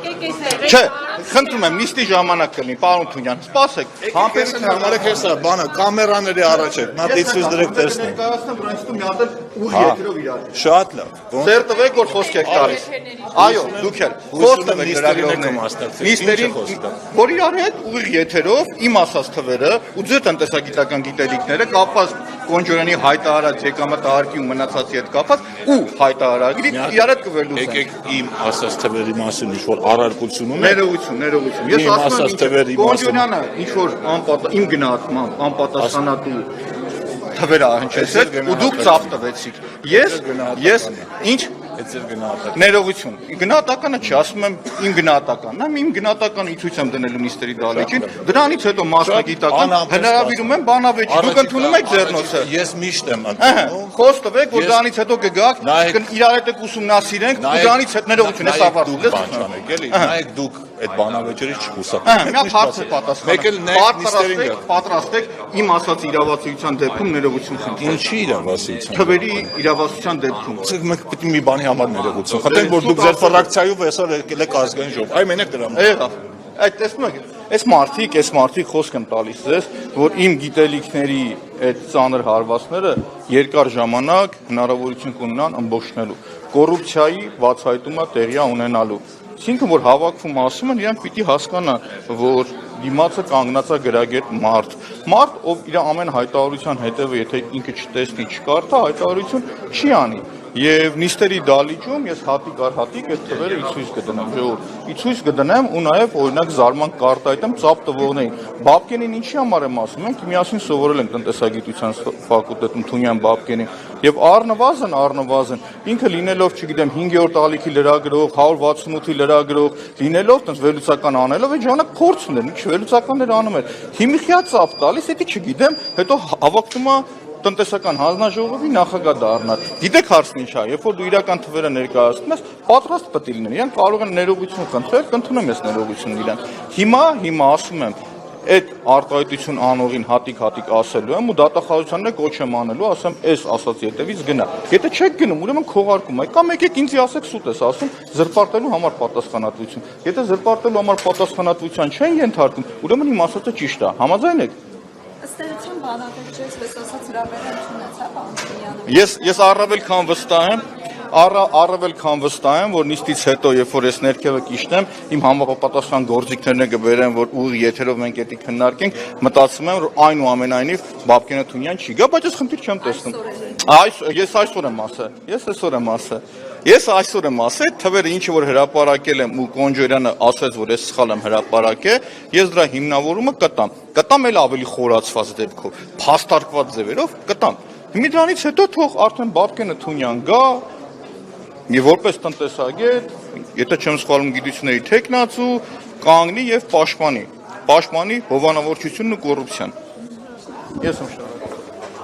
Չէ, խնդրում եմ, նիստի ժամանակ կլինի, պարոն Թունյան, սպասեք, Համբերություն համարեք հեսա, բանը, կամերաների առաջ եք, նա դիցուց դրեք տեսնենք։ Ներկայացնեմ, որ այնստում մի հատ էլ ուղի եթերով իրար։ Շատ լավ։ Ձեր տվեք, որ խոսք եք տալիս։ Այո, դուք էլ, խոսք տվեք լրագրողներին։ Նիստերին, որ իրար հետ ուղիղ եթերով իմ ասած թվերը ու ձեր տնտեսագիտական գիտելիքները կապված Կոնջորյանի հայտարարած եկամտահարկի ու մնացածի հետ կապված ու հայտարարագրի իրար հետ կվերլուծենք։ Եկեք իմ ասած թվերի մասին ինչ-որ առարկություն ունեք։ Ներողություն։ Ես ասում եմ, Կոնջորյանը ինչ-որ իմ գնահատմամբ անպատասխանատու թվերը հնչեցեք ու դուք ծափ տվեցիք։ Ես ինչ ներողություն։ Գնահատականը չի, ասում եմ իմ գնահատականն եմ, իմ գնահատականը ի ցույց եմ դնելու նիստերի դահլիճին, դրանից հետո մասնագիտական հնարավորում եմ բանավեճի։ Դուք ընդունում եք ձեռնոցը։ Ես միշտ եմ ընդունում։ Խոսք տվեք, որ դրանից հետո կգաք, իրար հետ ուսումնասիրենք, ու դրանից հետ ներողություն ես ավարտում։ Նայեք դուք այդ բանավեճերից չխուսափեք։ Մի հարց պատրաստեք իմ ասած իրավասության դեպքում ներողություն խնդրեմ։ Ինչի իրավասության։ Թվերի իրավասության դեպքում։ Մենք պետք է մի բանի համար ներողություն խնդրենք, որ դուք ձեր ֆրակցիայով այսօր եկել եք ազգային ժողով։ Այ մենակ դրա համար։ Եղավ։ Այդ տեսնում եք, այս մարդիկ խոսք եմ տալիս ձեզ, որ իմ գիտելիքների այդ ծանր հարվածները երկար ժամանակ հնարավորություն կունենան ըմբոշխնելու։ Կոռուպցիայի բացահայտումը տեղի ունենալու։ Այսինքն, որ հավաքվում ասում են, իրանք պիտի հասկանան, որ դիմացը կանգնածա գրագետ մարդ, ով իր ամեն հայտարարության հետևը, եթե ինքը չտեսնի, չկարդա, հայտարարություն չի անի։ Եվ նիստերի դահլիճում ես հատիկ առ հատիկ այդ թվերը ի ցույց կդնեմ, ի ցույց կդնեմ ու նաև օրինակ զարմանք կարտայտեմ ծափ տվողներին։ Բաբկենին ինչի համար եմ ասում, մենք միասին սովորել ենք տնտեսագիտության ֆակուլտետում Թունյան Բաբկենին, եւ առնվազն ինքը լինելով, չգիտեմ, 5-րդ ալիքի լրագրող, 168-ի լրագրող, լինելով տես վերլուծական անելով, այդ ժամանակ փորձ ուներ, ինչ վերլուծականներ անում էր։ Հիմիխյա ծափ տալիս, դա չգիտեմ, հետո հավաքվում է տնտեսական հանձնաժողովի նախագահ դառնալ։ Գիտեք հարցն ինչ է, երբ որ դու իրական թվերը ներկայացնում ես, պատրաստ պետք է լինեն։ Իրանք կարող են ներողություն խնդրել, կընդունեմ ես ներողություն իրեն։ Հիմա ասում եմ, այդ արտահայտություն անողին հատիկ ասելու եմ ու դատախազությանները կոչ եմ անելու, ասեմ, այս ասած ետևից գնա։ Եթե չեք գնում, ուրեմն քողարկում եք, կամ եկեք ինձ ասեք սուտ ես ասում, զրպարտելու համար պատասխանատվություն։ Եթե զրպարտելու համար պատասխանատվության չեն ենթարկում, ուրեմն իմ ասածը ճիշտ է։ Համաձայն եք։ Ըստ էության բանավեճը, այսպես ասած, հրավերն չունեցավ Անտոնյանը։ Ես առավել քան վստահ եմ, որ նիստից հետո, երբ որ ես ներքևը կիշտեմ, իմ համապատասխան գործիքներն կբերեմ, որ ուղիղ եթերով մենք դա քննարկենք, մտածում եմ, որ այնուամենայնիվ Բաբկենը Թունյան չի գա, բայց ես խնդիր չեմ տեսնում։ Ես այսօր եմ ասել, թվերը ինչը որ հրապարակել եմ ու Կոնջորյանը ասեց, որ ես սխալ եմ հրապարակել, ես դրա հիմնավորումը կտամ էլ ավելի խորացված դեպքով, փաստարկված ձևերով կտամ։ Մի դրանից հետո թող արդեն Բաբկենը Թունյան գա, մի որպես տնտեսագետ, եթե չեմ սխալվում գիտությունների թեկնածու, կանգնի եւ պաշտպանի հովանավորչությունն ու կոռուպցիան։ Ես եմ շնորհակալ։